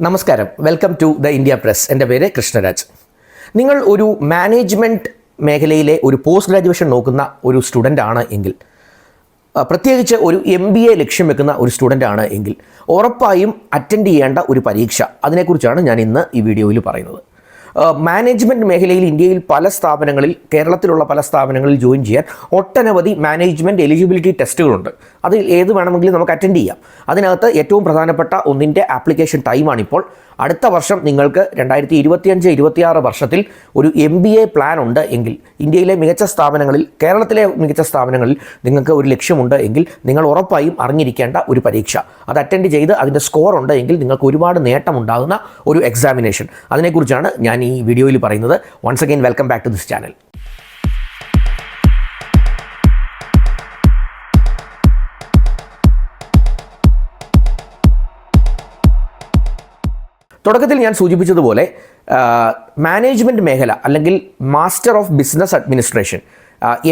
നമസ്കാരം, welcome to the India press. എൻ്റെ പേര് കൃഷ്ണരാജ്. നിങ്ങൾ ഒരു മാനേജ്മെൻറ്റ് മേഖലയിലെ ഒരു പോസ്റ്റ് ഗ്രാജുവേഷൻ നോക്കുന്ന ഒരു സ്റ്റുഡൻ്റ് ആണ് എങ്കിൽ, പ്രത്യേകിച്ച് ഒരു MBA ലക്ഷ്യം വെക്കുന്ന ഒരു സ്റ്റുഡൻ്റ് ആണ് എങ്കിൽ ഉറപ്പായും അറ്റൻഡ് ചെയ്യേണ്ട ഒരു പരീക്ഷ, അതിനെക്കുറിച്ചാണ് ഞാൻ ഇന്ന് ഈ വീഡിയോയിൽ പറയുന്നത്. മാനേജ്മെൻറ്റ് മേഖലയിൽ ഇന്ത്യയിൽ പല സ്ഥാപനങ്ങളിൽ, കേരളത്തിലുള്ള പല സ്ഥാപനങ്ങളിൽ ജോയിൻ ചെയ്യാൻ ഒട്ടനവധി മാനേജ്മെൻറ്റ് എലിജിബിലിറ്റി ടെസ്റ്റുകളുണ്ട്. അതിൽ ഏത് വേണമെങ്കിലും നമുക്ക് അറ്റൻഡ് ചെയ്യാം. അതിനകത്ത് ഏറ്റവും പ്രധാനപ്പെട്ട ഒന്നിൻ്റെ ആപ്ലിക്കേഷൻ ടൈമാണിപ്പോൾ. അടുത്ത വർഷം നിങ്ങൾക്ക് 2025-26 വർഷത്തിൽ ഒരു MBA പ്ലാൻ ഉണ്ട് എങ്കിൽ, ഇന്ത്യയിലെ മികച്ച സ്ഥാപനങ്ങളിൽ, കേരളത്തിലെ മികച്ച സ്ഥാപനങ്ങളിൽ നിങ്ങൾക്ക് ഒരു ലക്ഷ്യമുണ്ട് എങ്കിൽ നിങ്ങൾ ഉറപ്പായും അറിഞ്ഞിരിക്കേണ്ട ഒരു പരീക്ഷ, അത് അറ്റൻഡ് ചെയ്ത് അതിൻ്റെ സ്കോർ ഉണ്ട് എങ്കിൽ നിങ്ങൾക്ക് ഒരുപാട് നേട്ടമുണ്ടാകുന്ന ഒരു എക്സാമിനേഷൻ, അതിനെക്കുറിച്ചാണ് ഞാൻ ഈ വീഡിയോയിൽ പറയുന്നത്. Once again welcome back to this channel. തുടക്കത്തിൽ ഞാൻ സൂചിപ്പിച്ചതുപോലെ മാനേജ്മെൻറ്റ് മേഖല അല്ലെങ്കിൽ master of business administration,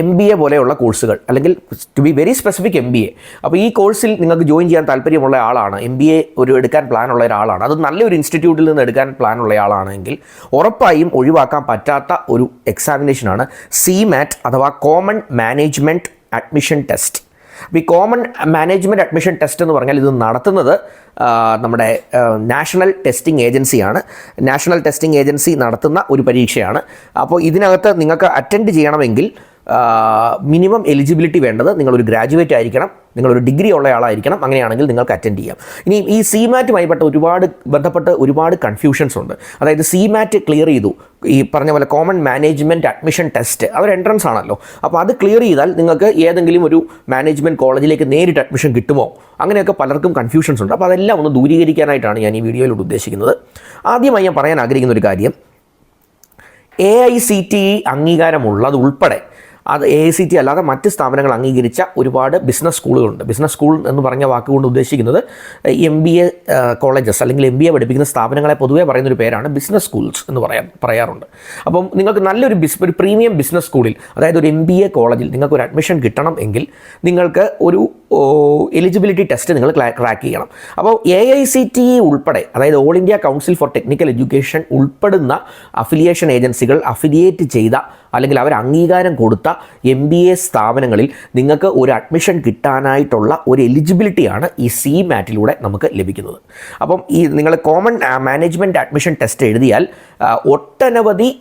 MBA പോലെയുള്ള കോഴ്സുകൾ, അല്ലെങ്കിൽ to be very specific MBA. അപ്പോൾ ഈ കോഴ്സിൽ നിങ്ങൾക്ക് ജോയിൻ ചെയ്യാൻ താല്പര്യമുള്ള ആളാണ്, MBA എടുക്കാൻ പ്ലാനുള്ള ഒരാളാണ്, അത് നല്ലൊരു ഇൻസ്റ്റിറ്റ്യൂട്ടിൽ നിന്ന് എടുക്കാൻ പ്ലാനുള്ള ആളാണെങ്കിൽ ഉറപ്പായും ഒഴിവാക്കാൻ പറ്റാത്ത ഒരു എക്സാമിനേഷനാണ് CMAT അഥവാ കോമൺ മാനേജ്മെൻറ്റ് അഡ്മിഷൻ ടെസ്റ്റ്. അപ്പോൾ ഈ കോമൺ മാനേജ്മെൻറ്റ് അഡ്മിഷൻ ടെസ്റ്റ് എന്ന് പറഞ്ഞാൽ ഇത് നടത്തുന്നത് നമ്മുടെ നാഷണൽ ടെസ്റ്റിംഗ് ഏജൻസിയാണ്. നാഷണൽ ടെസ്റ്റിംഗ് ഏജൻസി നടത്തുന്ന ഒരു പരീക്ഷയാണ്. അപ്പോൾ ഇതിനകത്ത് നിങ്ങൾക്ക് അറ്റൻഡ് ചെയ്യണമെങ്കിൽ മിനിമം എലിജിബിലിറ്റി വേണ്ടത് നിങ്ങളൊരു ഗ്രാജുവേറ്റ് ആയിരിക്കണം, നിങ്ങളൊരു ഡിഗ്രി ഉള്ള ആളായിരിക്കണം. അങ്ങനെയാണെങ്കിൽ നിങ്ങൾക്ക് അറ്റൻഡ് ചെയ്യാം. ഇനി ഈ CMAറ്റുമായി ബന്ധപ്പെട്ട് ഒരുപാട് കൺഫ്യൂഷൻസ് ഉണ്ട്. അതായത് CMAT ക്ലിയർ ചെയ്തു, ഈ പറഞ്ഞ പോലെ കോമൺ മാനേജ്മെൻറ്റ് അഡ്മിഷൻ ടെസ്റ്റ് അതൊരു എൻട്രൻസ് ആണല്ലോ. അപ്പോൾ അത് ക്ലിയർ ചെയ്താൽ നിങ്ങൾക്ക് ഏതെങ്കിലും ഒരു മാനേജ്മെൻറ്റ് കോളേജിലേക്ക് നേരിട്ട് അഡ്മിഷൻ കിട്ടുമോ, അങ്ങനെയൊക്കെ പലർക്കും കൺഫ്യൂഷൻസ് ഉണ്ട്. അപ്പോൾ അതെല്ലാം ഒന്ന് ദൂരീകരിക്കാനായിട്ടാണ് ഞാൻ ഈ വീഡിയോയിലൂടെ ഉദ്ദേശിക്കുന്നത്. ആദ്യമായി ഞാൻ പറയാൻ ആഗ്രഹിക്കുന്ന ഒരു കാര്യം, AICTE അംഗീകാരമുള്ളത് ഉൾപ്പെടെ, അത് AICTE അല്ലാതെ മറ്റ് സ്ഥാപനങ്ങൾ അംഗീകരിച്ച ഒരുപാട് ബിസിനസ് സ്കൂളുകളുണ്ട്. ബിസിനസ് സ്കൂൾ എന്ന് പറഞ്ഞ വാക്കുകൊണ്ട് ഉദ്ദേശിക്കുന്നത് MBA കോളേജസ് അല്ലെങ്കിൽ MBA പഠിപ്പിക്കുന്ന സ്ഥാപനങ്ങളെ പൊതുവേ പറയുന്നൊരു പേരാണ് ബിസിനസ് സ്കൂൾസ് എന്ന് പറയാറുണ്ട്. അപ്പം നിങ്ങൾക്ക് നല്ലൊരു ഒരു പ്രീമിയം ബിസിനസ് സ്കൂളിൽ, അതായത് ഒരു MBA കോളേജിൽ നിങ്ങൾക്ക് ഒരു അഡ്മിഷൻ കിട്ടണം എങ്കിൽ നിങ്ങൾക്ക് ഒരു എലിജിബിലിറ്റി ടെസ്റ്റ് നിങ്ങൾ ക്രാക്ക് ചെയ്യണം. അപ്പോൾ AICTE ഉൾപ്പെടെ, അതായത് all India council for technical education ഉൾപ്പെടുന്ന അഫിലിയേഷൻ ഏജൻസികൾ അഫിലിയേറ്റ് ചെയ്ത അല്ലെങ്കിൽ അവർ അംഗീകാരം കൊടുത്ത MBA സ്ഥാപനങ്ങളിൽ നിങ്ങൾക്ക് ഒരു അഡ്മിഷൻ കിട്ടാനായിട്ടുള്ള ഒരു എലിജിബിലിറ്റിയാണ് ഈ CMAറ്റിലൂടെ നമുക്ക് ലഭിക്കുന്നത്. അപ്പം ഈ നിങ്ങൾ കോമൺ മാനേജ്മെൻറ്റ് അഡ്മിഷൻ ടെസ്റ്റ് എഴുതിയാൽ ഒട്ടനവധി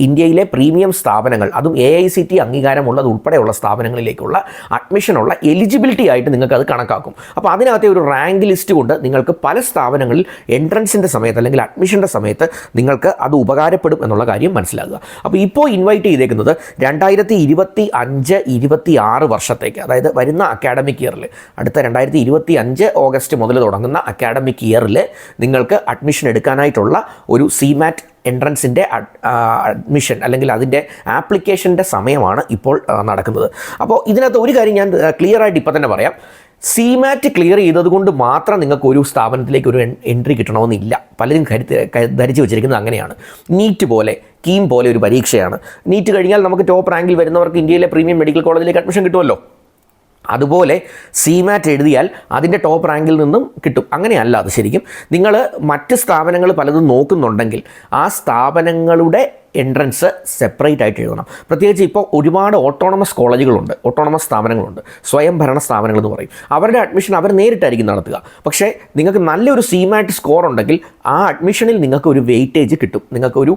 ഇന്ത്യയിലെ പ്രീമിയം സ്ഥാപനങ്ങൾ, അതും AICTE അംഗീകാരമുള്ളത് ഉൾപ്പെടെയുള്ള സ്ഥാപനങ്ങളിലേക്കുള്ള അഡ്മിഷനുള്ള എലിജിബിലിറ്റി ആയിട്ട് നിങ്ങൾക്കത് കണക്കാക്കും. അപ്പോൾ അതിനകത്തെ ഒരു റാങ്ക് ലിസ്റ്റ് കൊണ്ട് നിങ്ങൾക്ക് പല സ്ഥാപനങ്ങളിൽ എൻട്രൻസിൻ്റെ സമയത്ത് അല്ലെങ്കിൽ അഡ്മിഷൻ്റെ സമയത്ത് നിങ്ങൾക്ക് അത് ഉപകാരപ്പെടും എന്നുള്ള കാര്യം മനസ്സിലാക്കുക. അപ്പോൾ ഇപ്പോൾ ഇൻവൈറ്റ് ചെയ്തേക്കുന്നത് 2025-26 വർഷത്തേക്ക്, അതായത് വരുന്ന അക്കാഡമിക് ഇയറിൽ, അടുത്ത 2025 ഓഗസ്റ്റ് മുതൽ തുടങ്ങുന്ന അക്കാഡമിക് ഇയറിൽ നിങ്ങൾക്ക് അഡ്മിഷൻ എടുക്കാനായിട്ടുള്ള ഒരു CMAT എൻട്രൻസിൻ്റെ അഡ്മിഷൻ അല്ലെങ്കിൽ അതിൻ്റെ ആപ്ലിക്കേഷൻ്റെ സമയമാണ് ഇപ്പോൾ നടക്കുന്നത്. അപ്പോൾ ഇതിനകത്ത് ഒരു കാര്യം ഞാൻ ക്ലിയറായിട്ട് ഇപ്പോൾ തന്നെ പറയാം, CMAT ക്ലിയർ ചെയ്തതുകൊണ്ട് മാത്രം നിങ്ങൾക്ക് ഒരു സ്ഥാപനത്തിലേക്ക് ഒരു എൻട്രി കിട്ടണമെന്നില്ല. പലരും ധരിച്ചു വെച്ചിരിക്കുന്നത് അങ്ങനെയാണ്. നീറ്റ് പോലെ, കീം പോലെ ഒരു പരീക്ഷയാണ്. നീറ്റ് കഴിഞ്ഞാൽ നമുക്ക് ടോപ്പ് റാങ്കിൽ വരുന്നവർക്ക് ഇന്ത്യയിലെ പ്രീമിയം മെഡിക്കൽ കോളേജിലേക്ക് അഡ്മിഷൻ കിട്ടുമല്ലോ. അതുപോലെ CMAT എഴുതിയാൽ അതിൻ്റെ ടോപ്പ് റാങ്കിൽ നിന്നും കിട്ടും. അങ്ങനെയല്ല അത്. ശരിക്കും നിങ്ങൾ മറ്റ് സ്ഥാപനങ്ങൾ പലതും നോക്കുന്നുണ്ടെങ്കിൽ ആ സ്ഥാപനങ്ങളുടെ എൻട്രൻസ് സെപ്പറേറ്റ് ആയിട്ട് എഴുതണം. പ്രത്യേകിച്ച് ഇപ്പോൾ ഒരുപാട് ഓട്ടോണമസ് കോളേജുകളുണ്ട്, ഓട്ടോണമസ് സ്ഥാപനങ്ങളുണ്ട്, സ്വയംഭരണ സ്ഥാപനങ്ങൾ എന്ന് പറയും. അവരുടെ അഡ്മിഷൻ അവർ നേരിട്ടായിരിക്കും നടത്തുക. പക്ഷേ നിങ്ങൾക്ക് നല്ലൊരു CMAT സ്കോർ ഉണ്ടെങ്കിൽ ആ അഡ്മിഷനിൽ നിങ്ങൾക്ക് ഒരു വെയിറ്റേജ് കിട്ടും, നിങ്ങൾക്കൊരു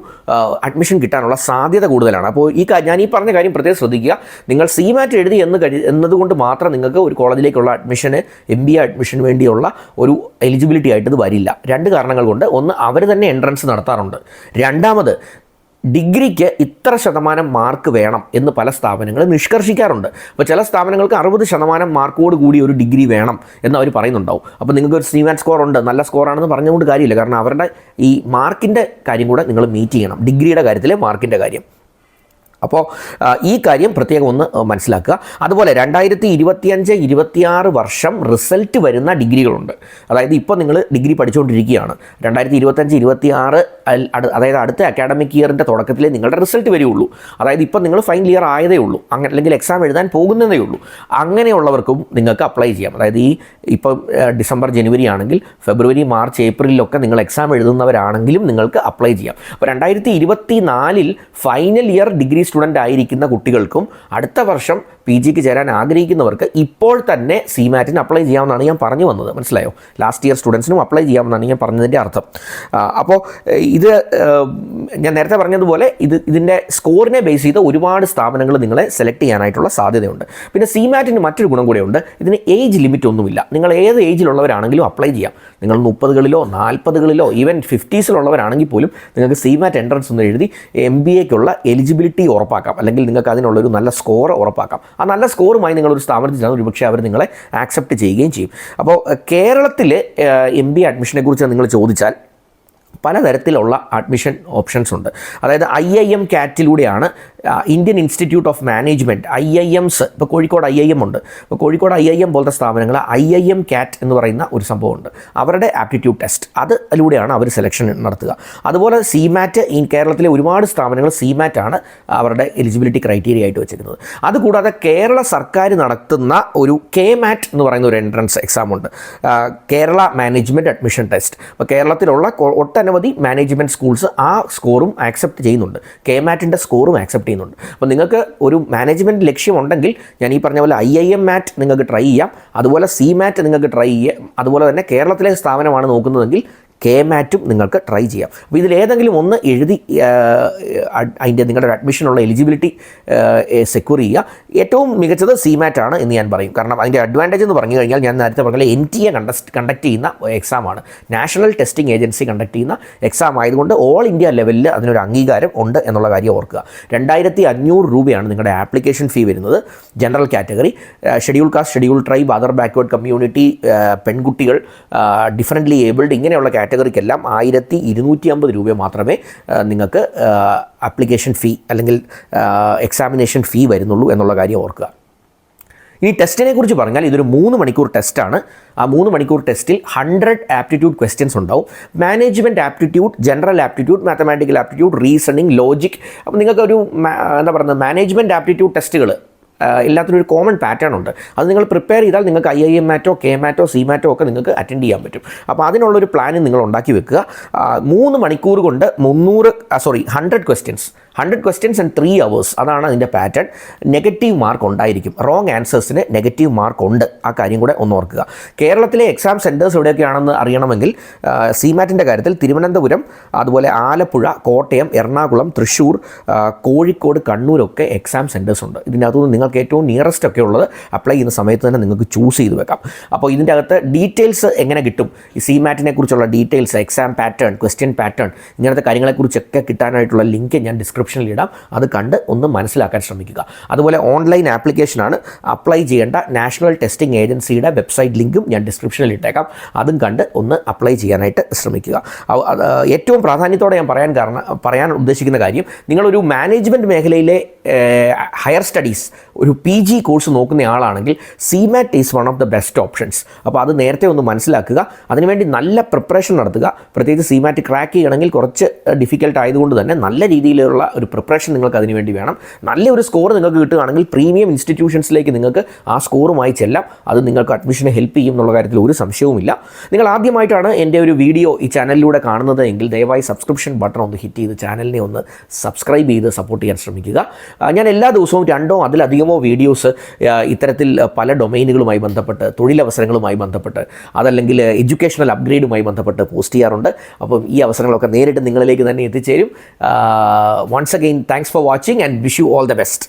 അഡ്മിഷൻ കിട്ടാനുള്ള സാധ്യത കൂടുതലാണ്. അപ്പോൾ ഞാൻ ഈ പറഞ്ഞ കാര്യം പ്രത്യേകം ശ്രദ്ധിക്കുക. നിങ്ങൾ CMAT എഴുതി എന്നതുകൊണ്ട് മാത്രം നിങ്ങൾക്ക് ഒരു കോളേജിലേക്കുള്ള അഡ്മിഷന്, MBA അഡ്മിഷന് വേണ്ടിയുള്ള ഒരു എലിജിബിലിറ്റി ആയിട്ട് ഇത് വരില്ല. രണ്ട് കാരണങ്ങൾ കൊണ്ട്. ഒന്ന്, അവർ തന്നെ എൻട്രൻസ് നടത്താറുണ്ട്. രണ്ടാമത്, ഡിഗ്രിക്ക് ഇത്ര ശതമാനം മാർക്ക് വേണം എന്ന് പല സ്ഥാപനങ്ങളും നിഷ്കർഷിക്കാറുണ്ട്. അപ്പോൾ ചില സ്ഥാപനങ്ങൾക്ക് 60% മാർക്കോട് കൂടി ഒരു ഡിഗ്രി വേണം എന്ന് അവർ പറയുന്നുണ്ടാവും. അപ്പോൾ നിങ്ങൾക്ക് ഒരു CMAT സ്കോർ ഉണ്ട്, നല്ല സ്കോറാണെന്ന് പറഞ്ഞുകൊണ്ട് കാര്യമില്ല. കാരണം അവരുടെ ഈ മാർക്കിൻ്റെ കാര്യം കൂടെ നിങ്ങൾ മീറ്റ് ചെയ്യണം, ഡിഗ്രിയുടെ കാര്യത്തിലെ മാർക്കിൻ്റെ കാര്യം. അപ്പോൾ ഈ കാര്യം പ്രത്യേകം ഒന്ന് മനസ്സിലാക്കുക. അതുപോലെ 2025-26 വർഷം റിസൾട്ട് വരുന്ന ഡിഗ്രികളുണ്ട്. അതായത് ഇപ്പോൾ നിങ്ങൾ ഡിഗ്രി പഠിച്ചുകൊണ്ടിരിക്കുകയാണ്. 2025-26 അതായത് അടുത്ത അക്കാഡമിക് ഇയറിൻ്റെ തുടക്കത്തിലേ നിങ്ങളുടെ റിസൾട്ട് വരികയുള്ളൂ. അതായത് ഇപ്പോൾ നിങ്ങൾ ഫൈനൽ ഇയർ ആയതേ ഉള്ളൂ, അങ്ങനെ അല്ലെങ്കിൽ എക്സാം എഴുതാൻ പോകുന്നതേ ഉള്ളൂ. അങ്ങനെയുള്ളവർക്കും നിങ്ങൾക്ക് അപ്ലൈ ചെയ്യാം. അതായത് ഇപ്പം ഡിസംബർ ജനുവരി ആണെങ്കിൽ ഫെബ്രുവരി മാർച്ച് ഏപ്രിലൊക്കെ നിങ്ങൾ എക്സാം എഴുതുന്നവരാണെങ്കിലും നിങ്ങൾക്ക് അപ്ലൈ ചെയ്യാം. അപ്പോൾ 2024 ഫൈനൽ ഇയർ ഡിഗ്രി സ്റ്റുഡൻ്റ് ആയിരിക്കുന്ന കുട്ടികൾക്കും അടുത്ത വർഷം PG ചേരാൻ ആഗ്രഹിക്കുന്നവർക്ക് ഇപ്പോൾ തന്നെ CMATന് അപ്ലൈ ചെയ്യാമെന്നാണ് ഞാൻ പറഞ്ഞു വന്നത്. മനസ്സിലായോ? ലാസ്റ്റ് ഇയർ സ്റ്റുഡൻസിനും അപ്ലൈ ചെയ്യാമെന്നാണ് ഞാൻ പറഞ്ഞതിൻ്റെ അർത്ഥം. അപ്പോൾ ഇത് ഞാൻ നേരത്തെ പറഞ്ഞതുപോലെ ഇതിൻ്റെ സ്കോറിനെ ബേസ് ചെയ്ത് ഒരുപാട് സ്ഥാപനങ്ങൾ നിങ്ങളെ സെലക്ട് ചെയ്യാനായിട്ടുള്ള സാധ്യതയുണ്ട്. പിന്നെ CMATന് മറ്റൊരു ഗുണം കൂടെയുണ്ട്. ഇതിന് ഏജ് ലിമിറ്റ് ഒന്നുമില്ല. നിങ്ങൾ ഏത് ഏജിലുള്ളവരാണെങ്കിലും അപ്ലൈ ചെയ്യാം. നിങ്ങൾ 30കളിലോ 40കളിലോ ഈവൻ 50സിലുള്ളവരാണെങ്കിൽ പോലും നിങ്ങൾക്ക് CMAT എൻട്രൻസ് ഒന്ന് എഴുതി MBAക്കുള്ള എലിജിബിലിറ്റി ഉറപ്പാക്കാം, അല്ലെങ്കിൽ നിങ്ങൾക്ക് അതിനുള്ളൊരു നല്ല സ്കോർ ഉറപ്പാക്കാം. ആ നല്ല സ്കോറുമായി നിങ്ങളൊരു സ്ഥാപനത്തിൽ ചെന്നാൽ ഒരുപക്ഷെ അവർ നിങ്ങളെ ആക്സെപ്റ്റ് ചെയ്യുകയും ചെയ്യും. അപ്പോൾ കേരളത്തിൽ MBA അഡ്മിഷനെ കുറിച്ച് നിങ്ങൾ ചോദിച്ചാൽ പലതരത്തിലുള്ള അഡ്മിഷൻ ഓപ്ഷൻസ് ഉണ്ട്. അതായത് IIM കാറ്റിലൂടെയാണ് Indian Institute of Management IIMs. ഇപ്പോൾ കോഴിക്കോട് IIM ഉണ്ട്. ഇപ്പോൾ കോഴിക്കോട് IIM പോലത്തെ സ്ഥാപനങ്ങൾ IIM കാറ്റ് എന്ന് പറയുന്ന ഒരു സംഭവമുണ്ട്. അവരുടെ ആപ്റ്റിറ്റ്യൂഡ് ടെസ്റ്റ് അതിലൂടെയാണ് അവർ സെലക്ഷൻ നടത്തുക. അതുപോലെ CMAT കേരളത്തിലെ ഒരുപാട് സ്ഥാപനങ്ങൾ CMAT ആണ് അവരുടെ എലിജിബിലിറ്റി ക്രൈറ്റീരിയ ആയിട്ട് വെച്ചിരുന്നത്. അതുകൂടാതെ കേരള സർക്കാർ നടത്തുന്ന ഒരു KMAT എന്ന് പറയുന്ന ഒരു എൻട്രൻസ് എക്സാം ഉണ്ട്, കേരള മാനേജ്മെൻറ്റ് അഡ്മിഷൻ ടെസ്റ്റ്. അപ്പോൾ കേരളത്തിലുള്ള ഒട്ടനവധി മാനേജ്മെൻറ്റ് സ്കൂൾസ് ആ സ്കോറും ആക്സെപ്റ്റ് ചെയ്യുന്നുണ്ട്, KMATൻ്റെ സ്കോറും ആക്സെപ്റ്റ് ചെയ്യുന്നുണ്ട്. അപ്പോൾ നിങ്ങൾക്ക് ഒരു മാനേജ്മെൻറ്റ് ലക്ഷ്യമുണ്ടെങ്കിൽ ഞാൻ ഈ പറഞ്ഞ പോലെ IIM MAT നിങ്ങൾക്ക് ട്രൈ ചെയ്യാം, അതുപോലെ CMAT നിങ്ങൾക്ക് ട്രൈ ചെയ്യാം. അതുപോലെ തന്നെ കേരളത്തിലെ സ്ഥാപനമാണ് നോക്കുന്നതെങ്കിൽ KMATും നിങ്ങൾക്ക് ട്രൈ ചെയ്യാം. അപ്പോൾ ഇതിലേതെങ്കിലും ഒന്ന് എഴുതി അതിൻ്റെ നിങ്ങളുടെ അഡ്മിഷനുള്ള എലിജിബിലിറ്റി സെക്യൂർ ചെയ്യുക. ഏറ്റവും മികച്ചത് CMAT ആണ് എന്ന് ഞാൻ പറയും. കാരണം അതിൻ്റെ അഡ്വാൻറ്റേജ് എന്ന് പറഞ്ഞു കഴിഞ്ഞാൽ ഞാൻ നേരത്തെ പറഞ്ഞ NTA കണ്ടക്ട് ചെയ്യുന്ന എക്സാമാണ്, നാഷണൽ ടെസ്റ്റിംഗ് ഏജൻസി കണ്ടക്ട് ചെയ്യുന്ന എക്സാം ആയതുകൊണ്ട് ഓൾ ഇന്ത്യ ലെവലിൽ അതിനൊരു അംഗീകാരം ഉണ്ട് എന്നുള്ള കാര്യം ഓർക്കുക. 2500 രൂപയാണ് നിങ്ങളുടെ ആപ്ലിക്കേഷൻ ഫീ വരുന്നത്. General category, schedule caste, schedule tribe, other backward community, പെൺകുട്ടികൾ, ഡിഫറൻ്റ്ലി ഏബിൾഡ്, ഇങ്ങനെയുള്ള കാറ്റഗറിക്കെല്ലാം 1250 രൂപ മാത്രമേ നിങ്ങൾക്ക് ആപ്ലിക്കേഷൻ ഫീ അല്ലെങ്കിൽ എക്സാമിനേഷൻ ഫീ വരുന്നുള്ളൂ എന്നുള്ള കാര്യം ഓർക്കുക. ഇനി ടെസ്റ്റിനെ കുറിച്ച് പറഞ്ഞാൽ ഇതൊരു 3 മണിക്കൂർ ടെസ്റ്റാണ്. ആ 3 മണിക്കൂർ ടെസ്റ്റിൽ 100 ആപ്റ്റിറ്റ്യൂഡ് ക്വസ്റ്റ്യൻസ് ഉണ്ടാവും. Management aptitude, general aptitude, mathematical aptitude, reasoning, logic. അപ്പോൾ നിങ്ങൾക്കൊരു എന്താ പറയുന്നത് മാനേജ്മെൻറ്റ് ആപ്റ്റിറ്റ്യൂഡ് ടെസ്റ്റുകൾ എല്ലാത്തിനും ഒരു കോമൺ പാറ്റേൺ ഉണ്ട്. അത് നിങ്ങൾ പ്രിപ്പയർ ചെയ്താൽ നിങ്ങൾക്ക് IIM MATോ KMATോ CMATോ ഒക്കെ നിങ്ങൾക്ക് അറ്റൻഡ് ചെയ്യാൻ പറ്റും. അപ്പോൾ അതിനുള്ളൊരു പ്ലാൻ നിങ്ങൾ ഉണ്ടാക്കി വെക്കുക. 3 മണിക്കൂർ കൊണ്ട് 100 ക്വസ്റ്റ്യൻസ് ആൻഡ് 3 hours, അതാണ് അതിൻ്റെ പാറ്റേൺ. നെഗറ്റീവ് മാർക്ക് ഉണ്ടായിരിക്കും, റോങ് ആൻസേഴ്സിന് നെഗറ്റീവ് മാർക്ക് ഉണ്ട്. ആ കാര്യം കൂടെ ഒന്ന് ഓർക്കുക. കേരളത്തിലെ എക്സാം സെൻറ്റേഴ്സ് എവിടെയൊക്കെയാണെന്ന് അറിയണമെങ്കിൽ CMATൻ്റെ കാര്യത്തിൽ തിരുവനന്തപുരം, അതുപോലെ ആലപ്പുഴ, കോട്ടയം, എറണാകുളം, തൃശ്ശൂർ, കോഴിക്കോട്, കണ്ണൂരൊക്കെ എക്സാം സെൻറ്റേഴ്സ് ഉണ്ട്. ഇതിനകത്തുനിന്ന് നിങ്ങൾക്ക് ഏറ്റവും നിയറസ്റ്റ് ഒക്കെ ഉള്ളത് അപ്ലൈ ചെയ്യുന്ന സമയത്ത് തന്നെ നിങ്ങൾക്ക് ചൂസ് ചെയ്ത് വെക്കാം. അപ്പോൾ ഇതിൻ്റെ അകത്ത് ഡീറ്റെയിൽസ് എങ്ങനെ കിട്ടും, ഈ CMATനെ കുറിച്ചുള്ള details, exam pattern, question pattern, ഇങ്ങനത്തെ കാര്യങ്ങളെക്കുറിച്ചൊക്കെ കിട്ടാനായിട്ടുള്ള ലിങ്ക് ഞാൻ ഡിസ്ക്രിപ്ഷനിൽ ഇടാം. അത് കണ്ട് ഒന്ന് മനസ്സിലാക്കാൻ ശ്രമിക്കുക. അതുപോലെ ഓൺലൈൻ ആപ്ലിക്കേഷനാണ്, അപ്ലൈ ചെയ്യേണ്ട നാഷണൽ ടെസ്റ്റിംഗ് ഏജൻസിയുടെ വെബ്സൈറ്റ് ലിങ്കും ഞാൻ ഡിസ്ക്രിപ്ഷനിൽ ഇട്ടേക്കാം. അതും കണ്ട് ഒന്ന് അപ്ലൈ ചെയ്യാനായിട്ട് ശ്രമിക്കുക. ഏറ്റവും പ്രാധാന്യത്തോടെ ഞാൻ പറയാൻ ഉദ്ദേശിക്കുന്ന കാര്യം, നിങ്ങളൊരു മാനേജ്മെൻറ്റ് മേഖലയിലെ ഹയർ സ്റ്റഡീസ് ഒരു PG കോഴ്സ് നോക്കുന്ന ആളാണെങ്കിൽ CMAT is one of the best options. അപ്പോൾ അത് നേരത്തെ ഒന്ന് മനസ്സിലാക്കുക. അതിനുവേണ്ടി നല്ല പ്രിപ്പറേഷൻ നടത്തുക. പ്രത്യേകിച്ച് CMAT ക്രാക്ക് ചെയ്യണമെങ്കിൽ കുറച്ച് ഡിഫിക്കൽട്ട് ആയതുകൊണ്ട് തന്നെ നല്ല രീതിയിലുള്ള ഒരു പ്രിപ്പറേഷൻ നിങ്ങൾക്ക് അതിന് വേണ്ടി വേണം. നല്ലൊരു സ്കോർ നിങ്ങൾക്ക് കിട്ടുകയാണെങ്കിൽ പ്രീമിയം ഇൻസ്റ്റിറ്റ്യൂഷൻസിലേക്ക് നിങ്ങൾക്ക് ആ സ്കോറുമായി ചെല്ലാം. അത് നിങ്ങൾക്ക് അഡ്മിഷനെ ഹെൽപ്പ് ചെയ്യും എന്നുള്ള കാര്യത്തിൽ ഒരു സംശയവുമില്ല. നിങ്ങൾ ആദ്യമായിട്ടാണ് എൻ്റെ ഒരു വീഡിയോ ഈ ചാനലിലൂടെ കാണുന്നത് എങ്കിൽ ദയവായി സബ്സ്ക്രിപ്ഷൻ ബട്ടൺ ഒന്ന് ഹിറ്റ് ചെയ്ത് ചാനലിനെ ഒന്ന് സബ്സ്ക്രൈബ് ചെയ്ത് സപ്പോർട്ട് ചെയ്യാൻ ശ്രമിക്കുക. ഞാൻ എല്ലാ ദിവസവും 2 അതിലധികമോ വീഡിയോസ് ഇത്തരത്തിൽ പല ഡൊമൈനുകളുമായി ബന്ധപ്പെട്ട്, തൊഴിലവസരങ്ങളുമായി ബന്ധപ്പെട്ട്, അതല്ലെങ്കിൽ എഡ്യൂക്കേഷണൽ അപ്ഗ്രേഡുമായി ബന്ധപ്പെട്ട് പോസ്റ്റ് ചെയ്യാറുണ്ട്. അപ്പം ഈ അവസരങ്ങളൊക്കെ നേരിട്ട് നിങ്ങളിലേക്ക് തന്നെ എത്തിച്ചേരും. Once again, thanks for watching and wish you all the best.